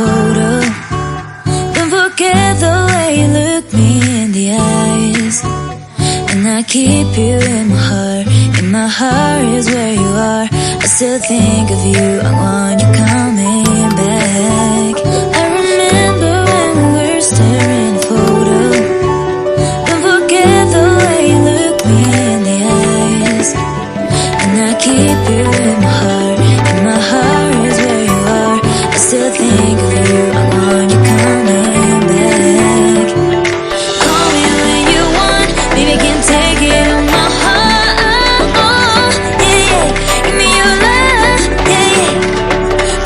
photo. Don't forget the way you look me in the eyes. And I keep you in my heart. In my heart is where you are. I still think of you. I want you coming back. I remember when we were staring at a photo. Don't forget the way you look me in the eyes. And I keep you in my heart. In my heart is where you are. I still think of you. I want you coming back. Call me when you want. Baby, can take it on my heart. Yeah, yeah. Give me your love. Yeah, yeah.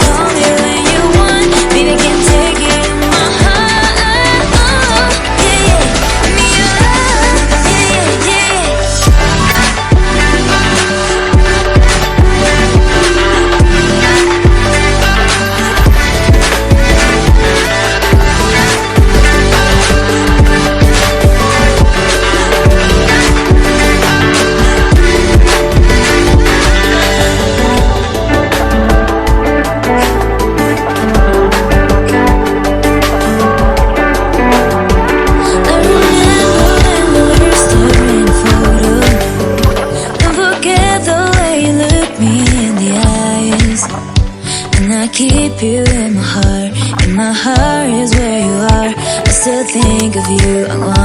Call me when you want. Baby, can take it on my heart. Yeah, yeah. Give me your love. Yeah, yeah, yeah. Keep you in my heart. In my heart is where you are. I still think of you. I want